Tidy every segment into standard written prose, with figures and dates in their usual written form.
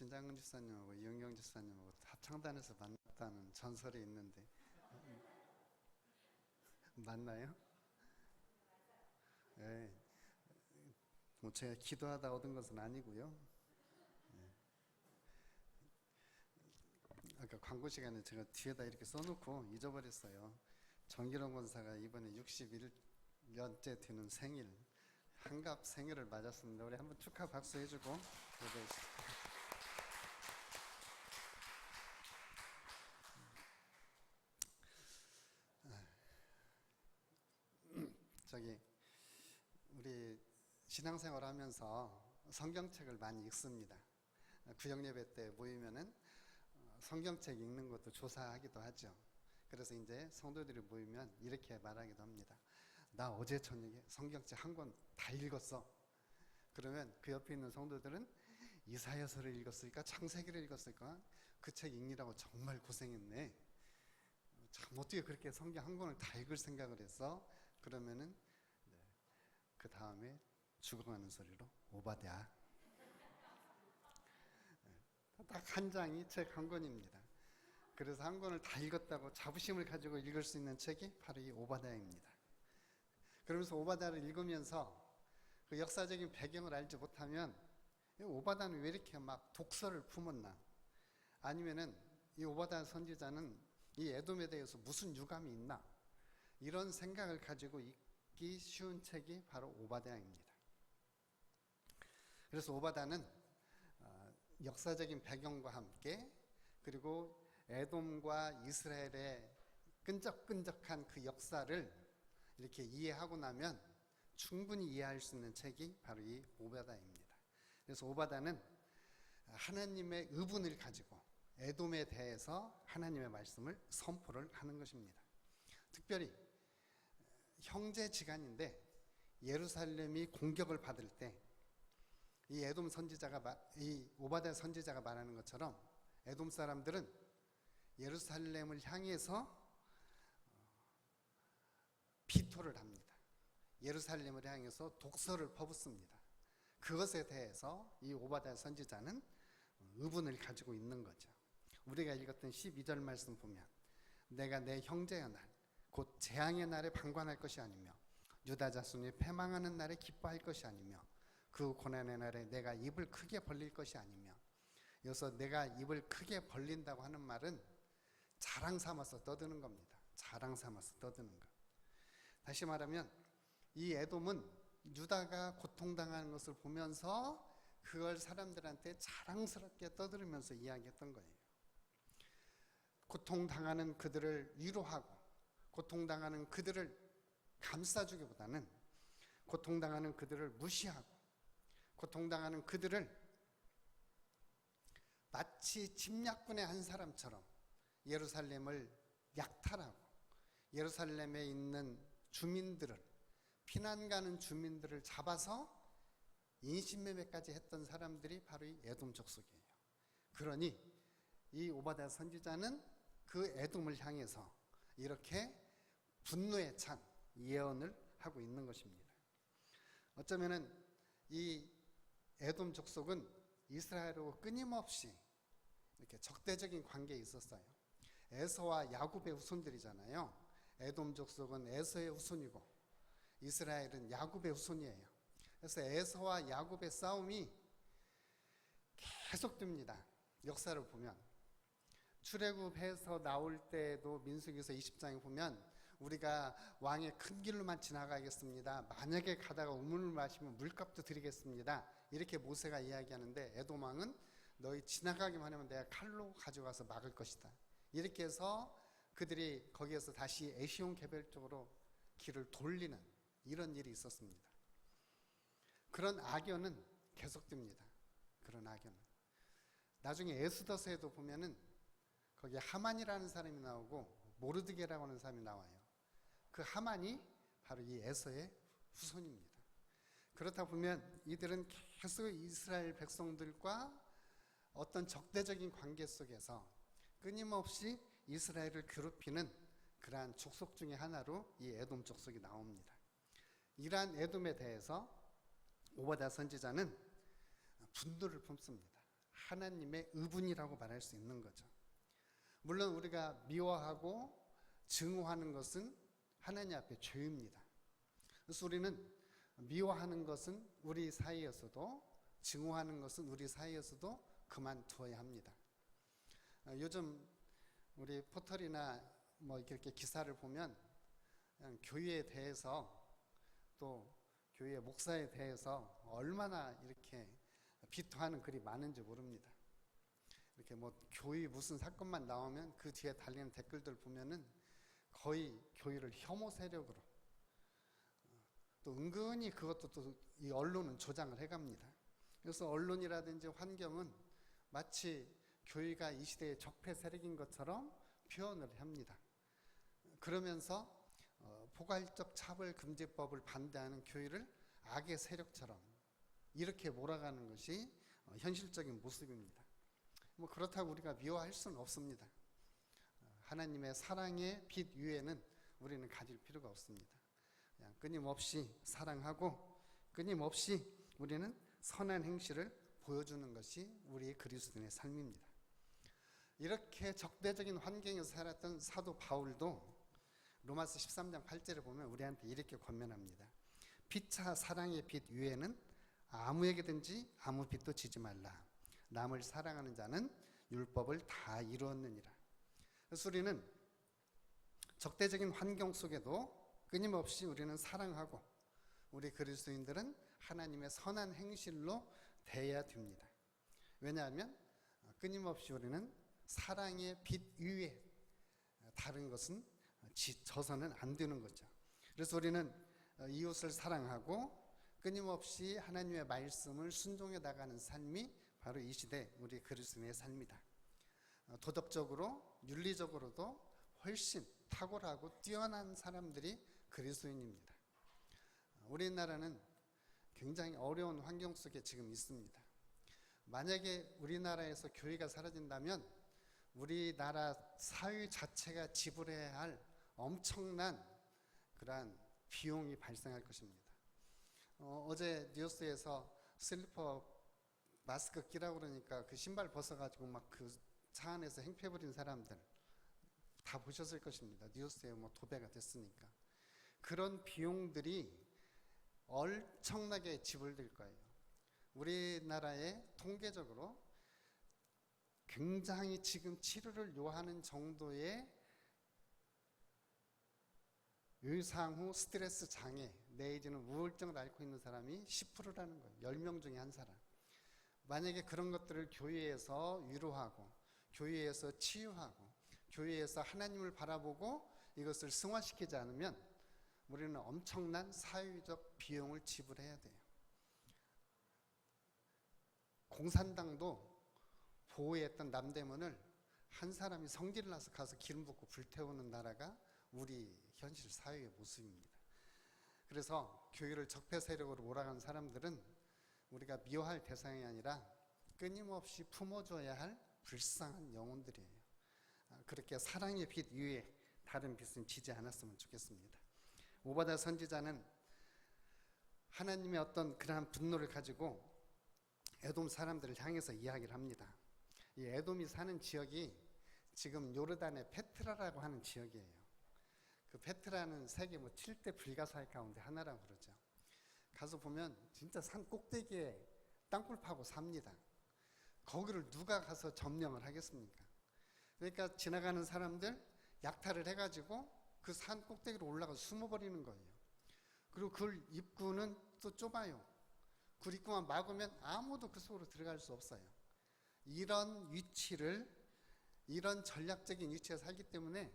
신장근 집사님하고 이은경 집사님하고 합창단에서 만났다는 전설이 있는데 맞나요? 네. 뭐 제가 기도하다 얻은 것은 아니고요. 아까 광고 시간에 제가 뒤에다 이렇게 써놓고 잊어버렸어요. 정기롱 권사가 이번에 61년째 되는 생일, 한갑 생일을 맞았습니다. 우리 한번 축하 박수 해주고 저기 우리 신앙생활 하면서 성경책을 많이 읽습니다. 구역예배 때 모이면은 성경책 읽는 것도 조사하기도 하죠. 그래서 이제 성도들이 모이면 이렇게 말하기도 합니다. 나 어제 저녁에 성경책 한 권 다 읽었어. 그러면 그 옆에 있는 성도들은 이사야서를 읽었을까 창세기를 읽었을까 그 책 읽느라고 정말 고생했네. 참 어떻게 그렇게 성경 한 권을 다 읽을 생각을 했어? 그러면은 그 다음에 죽어가는 소리로 오바댜. 딱 한 장이 책 한 권입니다. 그래서 한 권을 다 읽었다고 자부심을 가지고 읽을 수 있는 책이 바로 이 오바댜입니다. 그러면서 오바댜를 읽으면서 그 역사적인 배경을 알지 못하면 오바댜는 왜 이렇게 막 독서를 품었나? 아니면은 이 오바댜 선지자는 이 에돔에 대해서 무슨 유감이 있나? 이런 생각을 가지고 읽기 쉬운 책이 바로 오바댜입니다. 그래서 오바댜는 역사적인 배경과 함께 그리고 에돔과 이스라엘의 끈적끈적한 그 역사를 이렇게 이해하고 나면 충분히 이해할 수 있는 책이 바로 이 오바댜입니다. 그래서 오바댜는 하나님의 의분을 가지고 에돔에 대해서 하나님의 말씀을 선포를 하는 것입니다. 특별히 형제지간인데 예루살렘이 공격을 받을 때 이 에돔 선지자가 이 오바댜 선지자가 말하는 것처럼 에돔 사람들은 예루살렘을 향해서 비토를 합니다. 예루살렘을 향해서 독서를 퍼붓습니다. 그것에 대해서 이 오바댜 선지자는 의분을 가지고 있는 거죠. 우리가 읽었던 12절 말씀 보면 내가 내 형제의 날 곧 재앙의 날에 방관할 것이 아니며 유다 자손이 패망하는 날에 기뻐할 것이 아니며 그 고난의 날에 내가 입을 크게 벌릴 것이 아니며 여기서 내가 입을 크게 벌린다고 하는 말은 자랑 삼아서 떠드는 겁니다. 자랑 삼아서 떠드는 것. 다시 말하면 이 에돔은 유다가 고통당하는 것을 보면서 그걸 사람들한테 자랑스럽게 떠들으면서 이야기했던 거예요. 고통당하는 그들을 위로하고 고통당하는 그들을 감싸주기보다는 고통당하는 그들을 무시하고 고통당하는 그들을 마치 침략군의 한 사람처럼 예루살렘을 약탈하고 예루살렘에 있는 주민들을 피난 가는 주민들을 잡아서 인신매매까지 했던 사람들이 바로 이 에돔 족속이에요. 그러니 이 오바댜 선지자는 그 에돔을 향해서 이렇게 분노에 찬 예언을 하고 있는 것입니다. 어쩌면은 이 에돔 족속은 이스라엘하고 끊임없이 이렇게 적대적인 관계에 있었어요. 에서와 야곱의 후손들이잖아요. 에돔 족속은 에서의 후손이고 이스라엘은 야곱의 후손이에요. 그래서 에서와 야곱의 싸움이 계속됩니다. 역사를 보면 출애굽해서 나올 때도 민수기서 20장에 보면 우리가 왕의 큰 길로만 지나가겠습니다. 만약에 가다가 우물을 마시면 물값도 드리겠습니다. 이렇게 모세가 이야기하는데 에돔 왕은 너희 지나가기만 하면 내가 칼로 가져가서 막을 것이다. 이렇게 해서 그들이 거기에서 다시 에시온 개별 쪽으로 길을 돌리는 이런 일이 있었습니다. 그런 악연은 계속됩니다. 그런 악연은. 나중에 에스더서에도 보면은 거기에 하만이라는 사람이 나오고 모르드게라고 하는 사람이 나와요. 그 하만이 바로 이 에서의 후손입니다. 그렇다 보면 이들은 계속 이스라엘 백성들과 어떤 적대적인 관계 속에서 끊임없이 이스라엘을 괴롭히는 그러한 족속 중에 하나로 이 에돔 족속이 나옵니다. 이러한 에돔에 대해서 오바댜 선지자는 분노를 품습니다. 하나님의 의분이라고 말할 수 있는 거죠. 물론 우리가 미워하고 증오하는 것은 하나님 앞에 죄입니다. 그래서 우리는 미워하는 것은 우리 사이에서도, 증오하는 것은 우리 사이에서도 그만두어야 합니다. 요즘 우리 포털이나 뭐 이렇게 기사를 보면 그냥 교회에 대해서, 또 교회 목사에 대해서 얼마나 이렇게 비토하는 글이 많은지 모릅니다. 이렇게 뭐 교회 무슨 사건만 나오면 그 뒤에 달리는 댓글들 보면은 거의 교회를 혐오 세력으로, 또 은근히 그것도 또 이 언론은 조장을 해갑니다. 그래서 언론이라든지 환경은 마치 교회가 이 시대의 적폐 세력인 것처럼 표현을 합니다. 그러면서 포괄적 차별금지법을 반대하는 교회를 악의 세력처럼 이렇게 몰아가는 것이 현실적인 모습입니다. 뭐 그렇다고 우리가 미워할 수는 없습니다. 하나님의 사랑의 빛 위에는 우리는 가질 필요가 없습니다. 그냥 끊임없이 사랑하고 끊임없이 우리는 선한 행실을 보여주는 것이 우리의 그리스도인의 삶입니다. 이렇게 적대적인 환경에서 살았던 사도 바울도 로마서 13장 8절을 보면 우리한테 이렇게 권면합니다. 피차 사랑의 빛 위에는 아무에게든지 아무 빛도 지지 말라. 남을 사랑하는 자는 율법을 다 이루었느니라. 그래서 우리는 적대적인 환경 속에도 끊임없이 우리는 사랑하고, 우리 그리스도인들은 하나님의 선한 행실로 대해야 됩니다. 왜냐하면 끊임없이 우리는 사랑의 빛 위에 다른 것은 져서는 안 되는 거죠. 그래서 우리는 이웃을 사랑하고 끊임없이 하나님의 말씀을 순종해 나가는 삶이 바로 이 시대 우리 그리스도인의 삶이다. 도덕적으로, 윤리적으로도 훨씬 탁월하고 뛰어난 사람들이 그리스도인입니다. 우리나라는 굉장히 어려운 환경 속에 지금 있습니다. 만약에 우리나라에서 교회가 사라진다면 우리나라 사회 자체가 지불해야 할 엄청난 그러한 비용이 발생할 것입니다. 어제 뉴스에서 슬리퍼 마스크 끼라고 그러니까 그 신발 벗어가지고 막 그 차 안에서 행패 부린 사람들 다 보셨을 것입니다. 뉴스에 뭐 도배가 됐으니까. 그런 비용들이 엄청나게 지불될 거예요. 우리나라에 통계적으로 굉장히 지금 치료를 요하는 정도의 유상후 스트레스 장애 내지는 우울증을 앓고 있는 사람이 10%라는 거예요. 10명 중에 한 사람. 만약에 그런 것들을 교회에서 위로하고, 교회에서 치유하고, 교회에서 하나님을 바라보고 이것을 승화시키지 않으면 우리는 엄청난 사회적 비용을 지불해야 돼요. 공산당도 보호했던 남대문을 한 사람이 성질을 나서 가서 기름 붓고 불태우는 나라가 우리 현실 사회의 모습입니다. 그래서 교회를 적폐 세력으로 몰아간 사람들은 우리가 미워할 대상이 아니라 끊임없이 품어줘야 할 불쌍한 영혼들이에요. 그렇게 사랑의 빛 위에 다른 빛은 지지 않았으면 좋겠습니다. 오바댜 선지자는 하나님의 어떤 그러한 분노를 가지고 에돔 사람들을 향해서 이야기를 합니다. 이 에돔이 사는 지역이 지금 요르단의 페트라라고 하는 지역이에요. 그 페트라는 세계 7대 불가사의 가운데 하나라고 그러죠. 가서 보면 진짜 산 꼭대기에 땅굴 파고 삽니다. 거기를 누가 가서 점령을 하겠습니까? 그러니까 지나가는 사람들 약탈을 해가지고 그 산 꼭대기로 올라가서 숨어버리는 거예요. 그리고 그 입구는 또 좁아요. 그 입구만 막으면 아무도 그 속으로 들어갈 수 없어요. 이런 위치를, 이런 전략적인 위치에 살기 때문에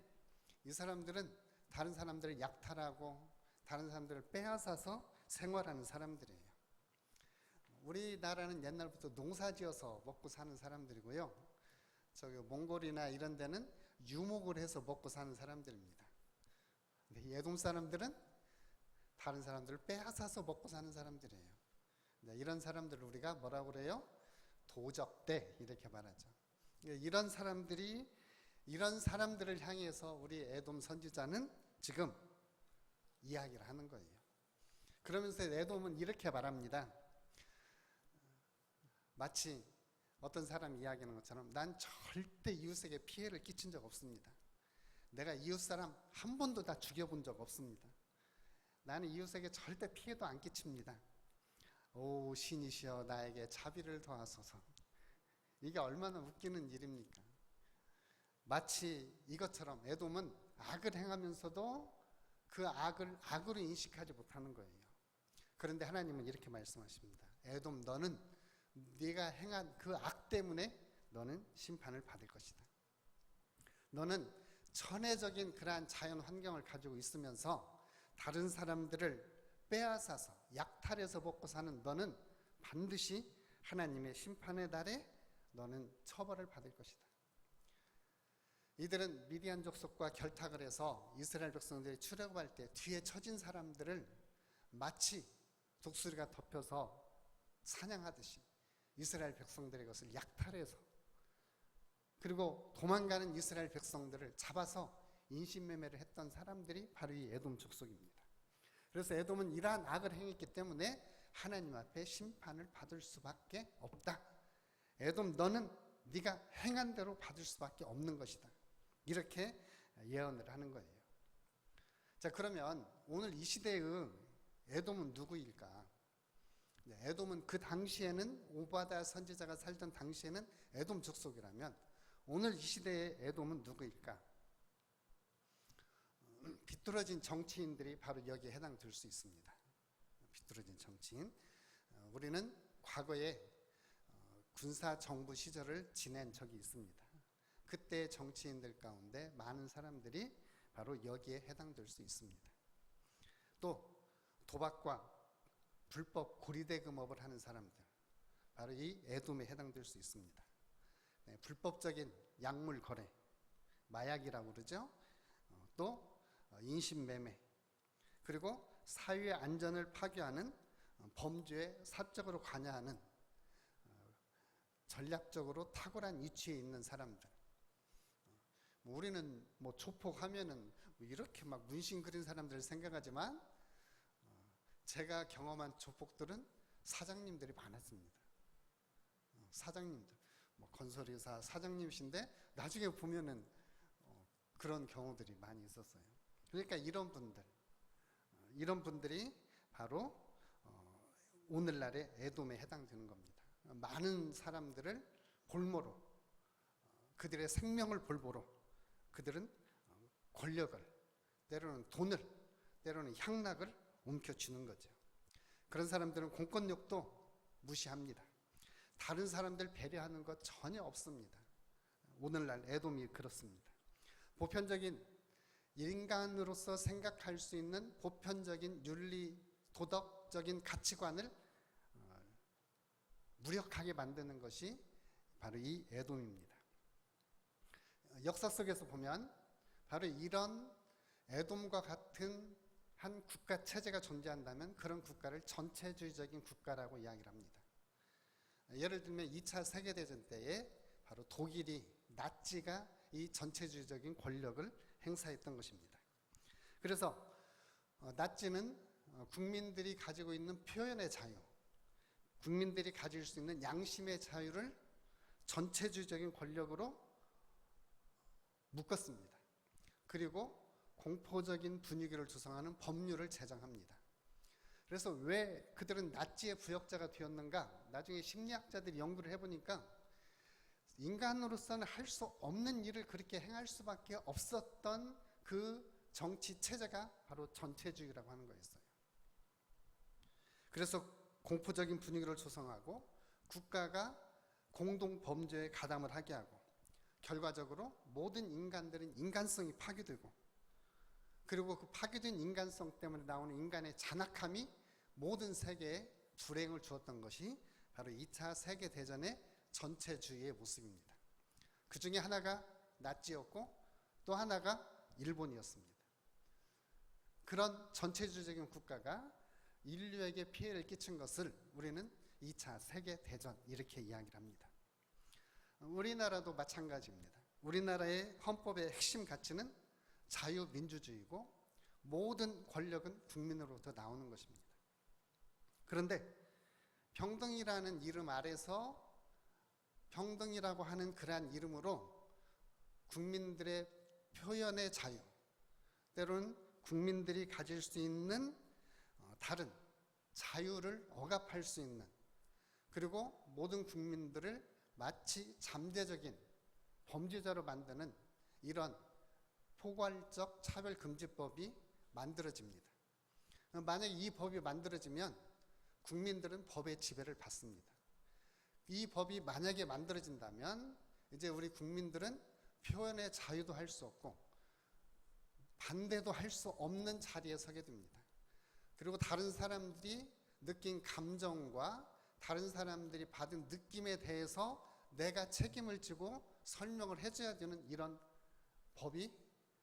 이 사람들은 다른 사람들을 약탈하고 다른 사람들을 빼앗아서 생활하는 사람들이에요. 우리나라는 옛날부터 농사지어서 먹고 사는 사람들이고요. 저기 몽골이나 이런 데는 유목을 해서 먹고 사는 사람들입니다. 근데 에돔 사람들은 다른 사람들을 빼앗아서 먹고 사는 사람들이에요. 이런 사람들을 우리가 뭐라고 그래요? 도적대 이렇게 말하죠. 이런 사람들을 향해서 우리 에돔 선지자는 지금 이야기를 하는 거예요. 그러면서 에돔은 이렇게 말합니다. 마치 어떤 사람이 이야기하는 것처럼 난 절대 이웃에게 피해를 끼친 적 없습니다. 내가 이웃 사람 한 번도 다 죽여본 적 없습니다. 나는 이웃에게 절대 피해도 안 끼칩니다. 오 신이시여 나에게 자비를 더하소서. 이게 얼마나 웃기는 일입니까? 마치 이것처럼 에돔은 악을 행하면서도 그 악을 악으로 인식하지 못하는 거예요. 그런데 하나님은 이렇게 말씀하십니다. 에돔 너는 네가 행한 그 악 때문에 너는 심판을 받을 것이다. 너는 천혜적인 그러한 자연 환경을 가지고 있으면서 다른 사람들을 빼앗아서 약탈해서 먹고 사는 너는 반드시 하나님의 심판의 날에 너는 처벌을 받을 것이다. 이들은 미디안 족속과 결탁을 해서 이스라엘 백성들이 출애굽할 때 뒤에 처진 사람들을 마치 독수리가 덮여서 사냥하듯이 이스라엘 백성들의 것을 약탈해서 그리고 도망가는 이스라엘 백성들을 잡아서 인신매매를 했던 사람들이 바로 이 에돔 족속입니다. 그래서 에돔은 이러한 악을 행했기 때문에 하나님 앞에 심판을 받을 수밖에 없다. 에돔 너는 네가 행한 대로 받을 수밖에 없는 것이다. 이렇게 예언을 하는 거예요. 자, 그러면 오늘 이 시대의 에돔은 누구일까? 에돔은 그 당시에는 오바댜 선지자가 살던 당시에는 에돔 족속이라면 오늘 이 시대의 에돔은 누구일까? 비뚤어진 정치인들이 바로 여기에 해당될 수 있습니다. 비뚤어진 정치인. 우리는 과거에 군사 정부 시절을 지낸 적이 있습니다. 그때 정치인들 가운데 많은 사람들이 바로 여기에 해당될 수 있습니다. 또 도박과 불법 고리대금업을 하는 사람들, 바로 이 에돔에 해당될 수 있습니다. 네, 불법적인 약물 거래, 마약이라고 그러죠. 또 인신매매, 그리고 사회의 안전을 파괴하는 범죄에 사적으로 관여하는 전략적으로 탁월한 위치에 있는 사람들. 우리는 뭐 조폭하면은 이렇게 막 문신 그린 사람들을 생각하지만 제가 경험한 조폭들은 사장님들이 많았습니다. 사장님들, 뭐 건설회사 사장님이신데 나중에 보면은 그런 경우들이 많이 있었어요. 그러니까 이런 분들이 바로 오늘날의 에돔에 해당되는 겁니다. 많은 사람들을 볼모로, 그들의 생명을 볼모로 그들은 권력을, 때로는 돈을, 때로는 향락을 움켜쥐는 거죠. 그런 사람들은 공권력도 무시합니다. 다른 사람들 배려하는 것 전혀 없습니다. 오늘날 에돔이 그렇습니다. 보편적인 인간으로서 생각할 수 있는 보편적인 윤리, 도덕적인 가치관을 무력하게 만드는 것이 바로 이 에돔입니다. 역사 속에서 보면 바로 이런 에돔과 같은 한 국가 체제가 존재한다면 그런 국가를 전체주의적인 국가라고 이야기를 합니다. 예를 들면 2차 세계대전 때에 바로 독일이, 나치가 이 전체주의적인 권력을 행사했던 것입니다. 그래서 나치는 국민들이 가지고 있는 표현의 자유, 국민들이 가질 수 있는 양심의 자유를 전체주의적인 권력으로 묶었습니다. 그리고 공포적인 분위기를 조성하는 법률을 제정합니다. 그래서 왜 그들은 나치의 부역자가 되었는가? 나중에 심리학자들이 연구를 해보니까 인간으로서는 할 수 없는 일을 그렇게 행할 수밖에 없었던 그 정치 체제가 바로 전체주의라고 하는 거였어요. 그래서 공포적인 분위기를 조성하고 국가가 공동 범죄에 가담을 하게 하고 결과적으로 모든 인간들은 인간성이 파괴되고 그리고 그 파괴된 인간성 때문에 나오는 인간의 잔악함이 모든 세계에 불행을 주었던 것이 바로 2차 세계대전의 전체주의의 모습입니다. 그 중에 하나가 나치였고 또 하나가 일본이었습니다. 그런 전체주의적인 국가가 인류에게 피해를 끼친 것을 우리는 2차 세계대전 이렇게 이야기를 합니다. 우리나라도 마찬가지입니다. 우리나라의 헌법의 핵심 가치는 자유민주주의고 모든 권력은 국민으로부터 나오는 것입니다. 그런데 평등이라는 이름 아래서 평등이라고 하는 그러한 이름으로 국민들의 표현의 자유, 때로는 국민들이 가질 수 있는 다른 자유를 억압할 수 있는, 그리고 모든 국민들을 마치 잠재적인 범죄자로 만드는 이런 포괄적 차별금지법이 만들어집니다. 만약에 이 법이 만들어지면 국민들은 법의 지배를 받습니다. 이 법이 만약에 만들어진다면 이제 우리 국민들은 표현의 자유도 할 수 없고 반대도 할 수 없는 자리에 서게 됩니다. 그리고 다른 사람들이 느낀 감정과 다른 사람들이 받은 느낌에 대해서 내가 책임을 지고 설명을 해줘야 되는 이런 법이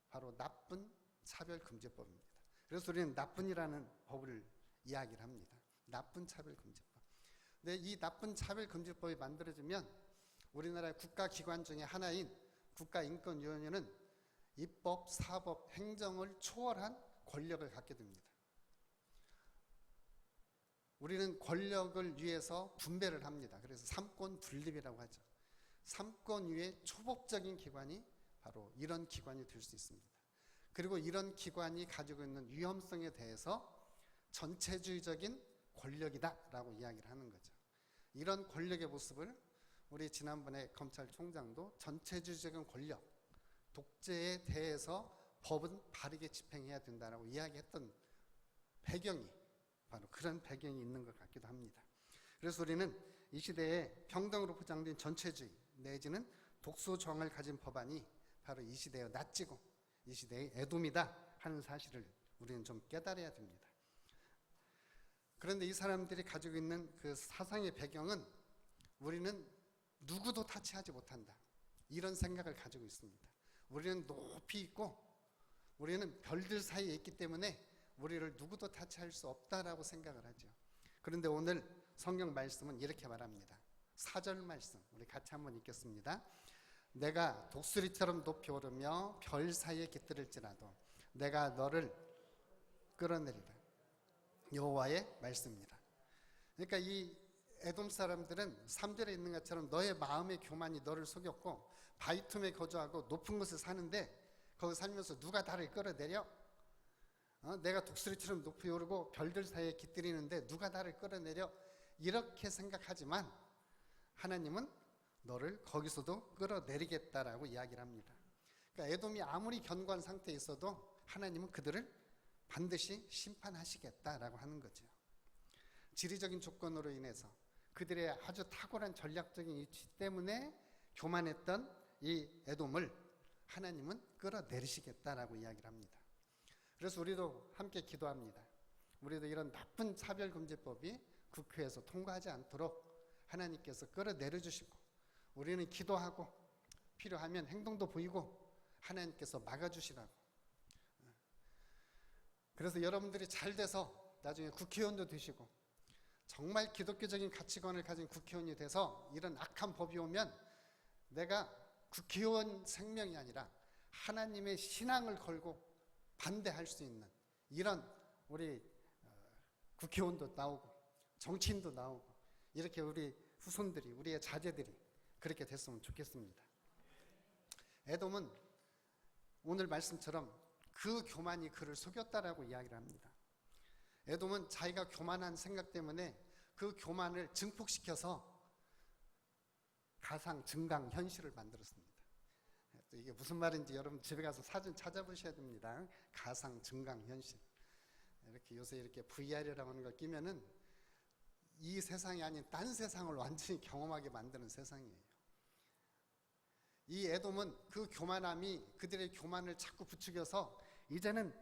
바로 나쁜 차별금지법입니다. 그래서 우리는 나쁜이라는 법을 이야기를 합니다. 나쁜 차별금지법. 근데 이 나쁜 차별금지법이 만들어지면 우리나라의 국가기관 중에 하나인 국가인권위원회는 입법, 사법, 행정을 초월한 권력을 갖게 됩니다. 우리는 권력을 위해서 분배를 합니다. 그래서 삼권 분립이라고 하죠. 삼권위의 초법적인 기관이 바로 이런 기관이 될 수 있습니다. 그리고 이런 기관이 가지고 있는 위험성에 대해서 전체주의적인 권력이다라고 이야기를 하는 거죠. 이런 권력의 모습을 우리 지난번에 검찰총장도 전체주의적인 권력, 독재에 대해서 법은 바르게 집행해야 된다라고 이야기했던 배경이 바로 그런 배경이 있는 것 같기도 합니다. 그래서 우리는 이 시대에 평등으로 포장된 전체주의 내지는 독소조항을 가진 법안이 바로 이 시대의 낯지고 이 시대의 애돔이다 하는 사실을 우리는 좀 깨달아야 됩니다. 그런데 이 사람들이 가지고 있는 그 사상의 배경은 우리는 누구도 타치하지 못한다, 이런 생각을 가지고 있습니다. 우리는 높이 있고 우리는 별들 사이에 있기 때문에 우리를 누구도 타치할 수 없다라고 생각을 하죠. 그런데 오늘 성경 말씀은 이렇게 말합니다. 4절 말씀 우리 같이 한번 읽겠습니다. 내가 독수리처럼 높이 오르며 별 사이에 깃들을지라도 내가 너를 끌어내리라. 여호와의 말씀입니다. 그러니까 이 에돔 사람들은 3절에 있는 것처럼 너의 마음의 교만이 너를 속였고 바위 틈에 거주하고 높은 곳에 사는데 거기 살면서 누가 나를 끌어내려? 내가 독수리처럼 높이 오르고 별들 사이에 깃들이는데 누가 나를 끌어내려? 이렇게 생각하지만 하나님은 너를 거기서도 끌어내리겠다라고 이야기를 합니다. 그러니까 에돔이 아무리 견고한 상태에 있어도 하나님은 그들을 반드시 심판하시겠다라고 하는 거죠. 지리적인 조건으로 인해서 그들의 아주 탁월한 전략적인 위치 때문에 교만했던 이 에돔을 하나님은 끌어내리시겠다라고 이야기를 합니다. 그래서 우리도 함께 기도합니다. 우리도 이런 나쁜 차별금지법이 국회에서 통과하지 않도록 하나님께서 끌어내려 주시고 우리는 기도하고 필요하면 행동도 보이고 하나님께서 막아주시라고. 그래서 여러분들이 잘 돼서 나중에 국회의원도 되시고 정말 기독교적인 가치관을 가진 국회의원이 돼서 이런 악한 법이 오면 내가 국회의원 생명이 아니라 하나님의 신앙을 걸고 반대할 수 있는 이런 우리 국회의원도 나오고 정치인도 나오고 이렇게 우리 후손들이 우리의 자제들이 그렇게 됐으면 좋겠습니다. 에돔은 오늘 말씀처럼 그 교만이 그를 속였다라고 이야기를 합니다. 에돔은 자기가 교만한 생각 때문에 그 교만을 증폭시켜서 가상 증강 현실을 만들었습니다. 또 이게 무슨 말인지 여러분 집에 가서 사진 찾아보셔야 됩니다. 가상 증강 현실. 이렇게 요새 이렇게 VR이라고 하는 걸 끼면은 이 세상이 아닌 딴 세상을 완전히 경험하게 만드는 세상이에요. 이 에돔은 그 교만함이 그들의 교만을 자꾸 부추겨서 이제는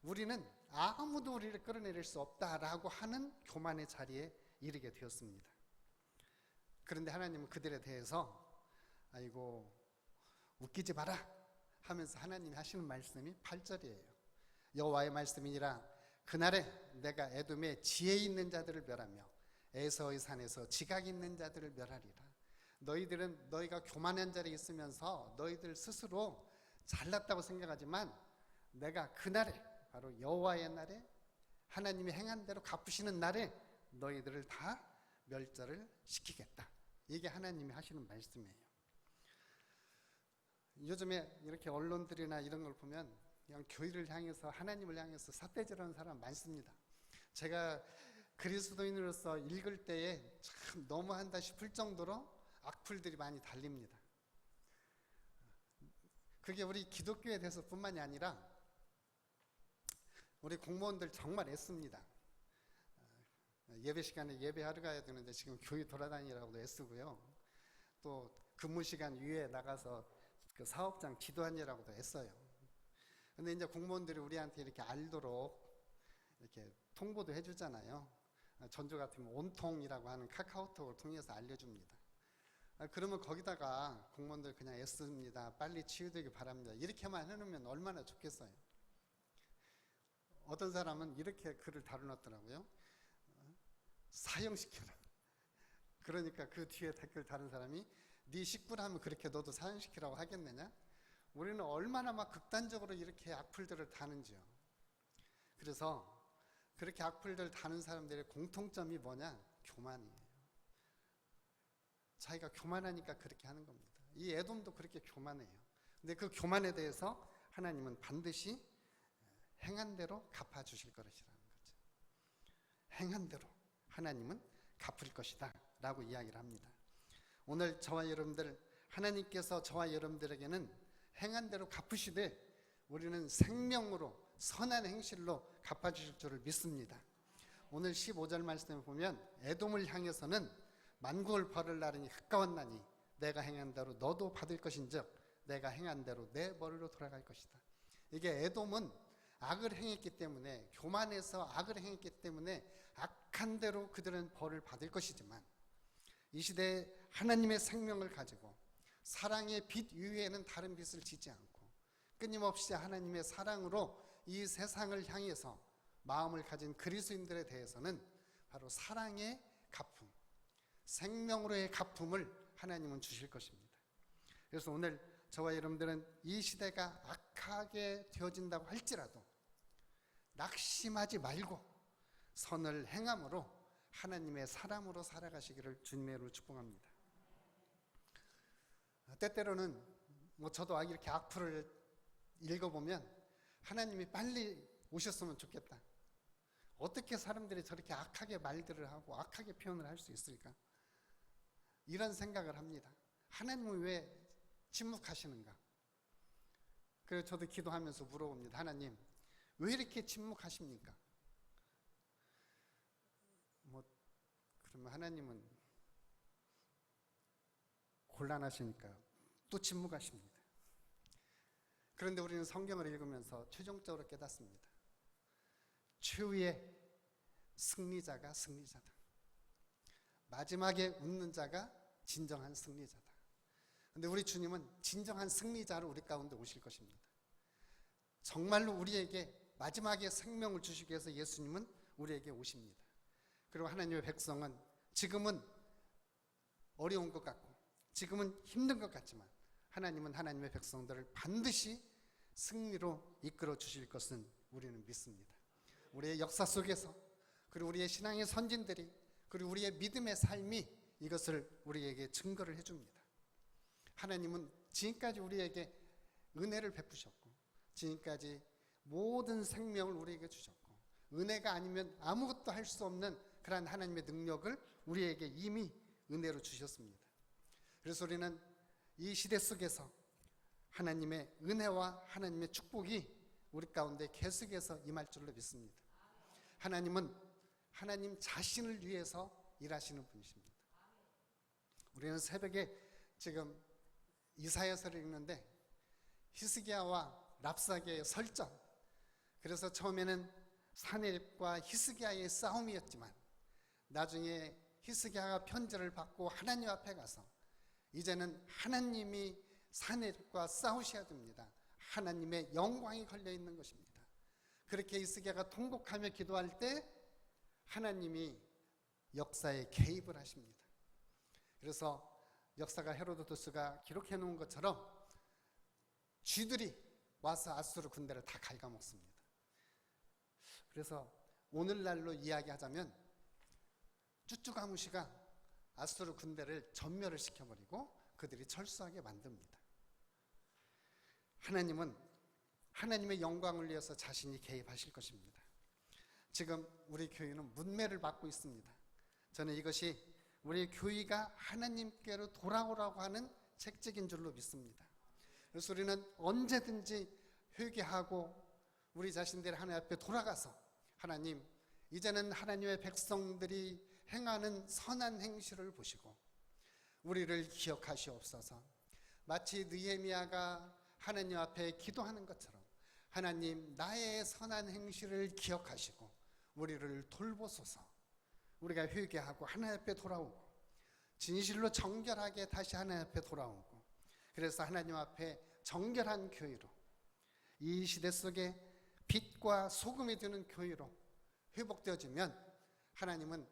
우리는 아무도 우리를 끌어내릴 수 없다라고 하는 교만의 자리에 이르게 되었습니다. 그런데 하나님은 그들에 대해서 아이고 웃기지 마라 하면서 하나님이 하시는 말씀이 8절이에요. 여호와의 말씀이니라 그날에 내가 에돔의 지혜 있는 자들을 멸하며 에서의 산에서 지각 있는 자들을 멸하리라. 너희들은 너희가 교만한 자리에 있으면서 너희들 스스로 잘났다고 생각하지만 내가 그날에 바로 여호와의 날에 하나님이 행한 대로 갚으시는 날에 너희들을 다 멸절을 시키겠다. 이게 하나님이 하시는 말씀이에요. 요즘에 이렇게 언론들이나 이런 걸 보면 그냥 교회를 향해서 하나님을 향해서 삿대질하는 사람 많습니다. 제가 그리스도인으로서 읽을 때에 참 너무한다 싶을 정도로 악플들이 많이 달립니다. 그게 우리 기독교에 대해서뿐만이 아니라 우리 공무원들 정말 애씁니다. 예배 시간에 예배하러 가야 되는데 지금 교회 돌아다니라고도 애쓰고요. 또 근무 시간 위에 나가서 그 사업장 지도하느라고도 애써요. 근데 이제 공무원들이 우리한테 이렇게 알도록 이렇게 통보도 해주잖아요. 전주 같으면 온통이라고 하는 카카오톡을 통해서 알려줍니다. 그러면 거기다가 공무원들 그냥 애씁니다. 빨리 치유되기 바랍니다. 이렇게만 해놓으면 얼마나 좋겠어요. 어떤 사람은 이렇게 글을 달아놨더라고요. 사형시켜라. 그러니까 그 뒤에 댓글 다른 사람이 네 식구라면 그렇게 너도 사형시키라고 하겠느냐? 우리는 얼마나 막 극단적으로 이렇게 악플들을 다는지요. 그래서 그렇게 악플들 다는 사람들의 공통점이 뭐냐? 교만이에요. 자기가 교만하니까 그렇게 하는 겁니다. 이 에돔도 그렇게 교만해요. 근데 그 교만에 대해서 하나님은 반드시 행한 대로 갚아주실 것이라는 거죠. 행한 대로 하나님은 갚을 것이다 라고 이야기를 합니다. 오늘 저와 여러분들, 하나님께서 저와 여러분들에게는 행한 대로 갚으시되 우리는 생명으로 선한 행실로 갚아주실 줄을 믿습니다. 오늘 15절 말씀을 보면 에돔을 향해서는 만국을 벌을 날이니 가까웠나니 내가 행한 대로 너도 받을 것인즉 내가 행한 대로 내 머리로 돌아갈 것이다. 이게 에돔은 악을 행했기 때문에, 교만해서 악을 행했기 때문에 악한 대로 그들은 벌을 받을 것이지만 이 시대에 하나님의 생명을 가지고 사랑의 빛 위에는 다른 빛을 지지 않고 끊임없이 하나님의 사랑으로 이 세상을 향해서 마음을 가진 그리스도인들에 대해서는 바로 사랑의 갚음, 생명으로의 갚음을 하나님은 주실 것입니다. 그래서 오늘 저와 여러분들은 이 시대가 악하게 되어진다고 할지라도 낙심하지 말고 선을 행함으로 하나님의 사람으로 살아가시기를 주님의 이름으로 축복합니다. 때때로는 저도 이렇게 악플을 읽어보면 하나님이 빨리 오셨으면 좋겠다. 어떻게 사람들이 저렇게 악하게 말들을 하고 악하게 표현을 할 수 있을까? 이런 생각을 합니다. 하나님은 왜 침묵하시는가? 그래서 저도 기도하면서 물어봅니다. 하나님, 왜 이렇게 침묵하십니까? 그러면 하나님은 곤란하시니까 또 침묵하십니다. 그런데 우리는 성경을 읽으면서 최종적으로 깨닫습니다. 최후의 승리자가 승리자다. 마지막에 웃는 자가 진정한 승리자다. 그런데 우리 주님은 진정한 승리자로 우리 가운데 오실 것입니다. 정말로 우리에게 마지막에 생명을 주시기 위해서 예수님은 우리에게 오십니다. 그리고 하나님의 백성은 지금은 어려운 것 같고 지금은 힘든 것 같지만 하나님은 하나님의 백성들을 반드시 승리로 이끌어 주실 것은 우리는 믿습니다. 우리의 역사 속에서, 그리고 우리의 신앙의 선진들이, 그리고 우리의 믿음의 삶이 이것을 우리에게 증거를 해줍니다. 하나님은 지금까지 우리에게 은혜를 베푸셨고 지금까지 모든 생명을 우리에게 주셨고 은혜가 아니면 아무것도 할 수 없는 그러한 하나님의 능력을 우리에게 이미 은혜로 주셨습니다. 그래서 우리는 이 시대 속에서 하나님의 은혜와 하나님의 축복이 우리 가운데 계속해서 임할 줄로 믿습니다. 하나님은 하나님 자신을 위해서 일하시는 분이십니다. 우리는 새벽에 지금 이사야서를 읽는데 히스기야와 랍사게의 설전, 그래서 처음에는 사내립과 히스기야의 싸움이었지만 나중에 히스기야가 편지를 받고 하나님 앞에 가서 이제는 하나님이 사내립과 싸우셔야 됩니다. 하나님의 영광이 걸려 있는 것입니다. 그렇게 히스기야가 통곡하며 기도할 때 하나님이 역사에 개입을 하십니다. 그래서 역사가 헤로도토스가 기록해 놓은 것처럼 쥐들이 와서 아수르 군대를 다 갉아먹습니다. 그래서 오늘날로 이야기하자면 쭈쭈가무시가 아수르 군대를 전멸을 시켜버리고 그들이 철수하게 만듭니다. 하나님은 하나님의 영광을 위해서 자신이 개입하실 것입니다. 지금 우리 교회는 문매를 받고 있습니다. 저는 이것이 우리 교회가 하나님께로 돌아오라고 하는 책찍인 줄로 믿습니다. 그래서 우리는 언제든지 회개하고 우리 자신들이 하나님 앞에 돌아가서 하나님, 이제는 하나님의 백성들이 행하는 선한 행실을 보시고 우리를 기억하시옵소서. 마치 느헤미야가 하나님 앞에 기도하는 것처럼 하나님, 나의 선한 행실을 기억하시고 우리를 돌보소서. 우리가 회개하고 하나님 앞에 돌아오고 진실로 정결하게 다시 하나님 앞에 돌아오고, 그래서 하나님 앞에 정결한 교회로, 이 시대 속에 빛과 소금이 되는 교회로 회복되어지면 하나님은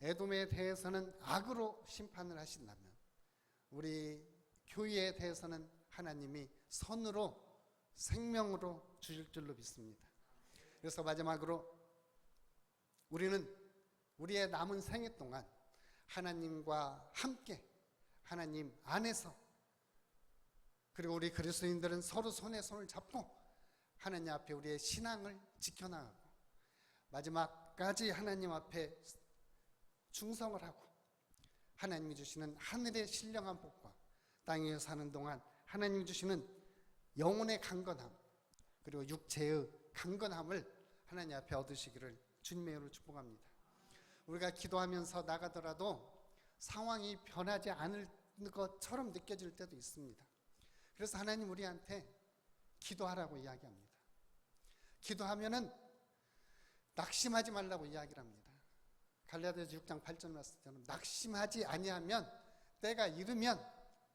에돔에 대해서는 악으로 심판을 하신다면 우리 교회에 대해서는 하나님이 선으로 생명으로 주실 줄로 믿습니다. 그래서 마지막으로 우리는 우리의 남은 생애 동안 하나님과 함께 하나님 안에서, 그리고 우리 그리스도인들은 서로 손에 손을 잡고 하나님 앞에 우리의 신앙을 지켜나가고 마지막까지 하나님 앞에 충성을 하고 하나님이 주시는 하늘의 신령한 복과 땅에 사는 동안 하나님이 주시는 영혼의 강건함 그리고 육체의 강건함을 하나님 앞에 얻으시기를 주님의 이름으로 축복합니다. 우리가 기도하면서 나가더라도 상황이 변하지 않을 것처럼 느껴질 때도 있습니다. 그래서 하나님 우리한테 기도하라고 이야기합니다. 기도하면은 낙심하지 말라고 이야기를 합니다. 갈라디아서 6장 8절 말씀처럼 낙심하지 아니하면 때가 이르면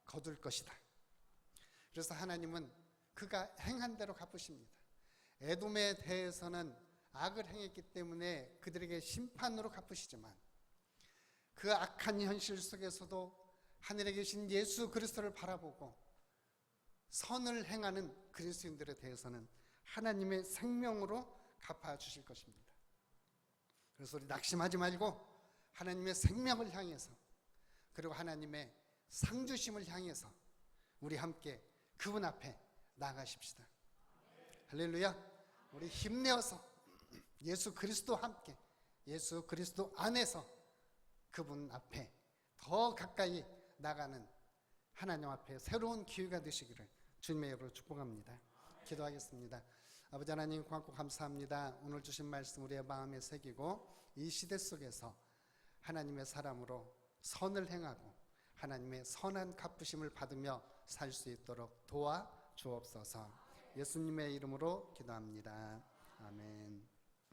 거둘 것이다. 그래서 하나님은 그가 행한 대로 갚으십니다. 에돔에 대해서는 악을 행했기 때문에 그들에게 심판으로 갚으시지만 그 악한 현실 속에서도 하늘에 계신 예수 그리스도를 바라보고 선을 행하는 그리스도인들에 대해서는 하나님의 생명으로 갚아주실 것입니다. 그래서 우리 낙심하지 말고 하나님의 생명을 향해서, 그리고 하나님의 상주심을 향해서 우리 함께 그분 앞에 나가십시다. 할렐루야. 우리 힘내어서 예수 그리스도 함께, 예수 그리스도 안에서 그분 앞에 더 가까이 나가는 하나님 앞에 새로운 기회가 되시기를 주님의 이름으로 축복합니다. 기도하겠습니다. 아버지 하나님, 고맙고 감사합니다. 오늘 주신 말씀 우리의 마음에 새기고 이 시대 속에서 하나님의 사람으로 선을 행하고 하나님의 선한 갚으심을 받으며 살 수 있도록 도와 주옵소서. 예수님의 이름으로 기도합니다. 아멘.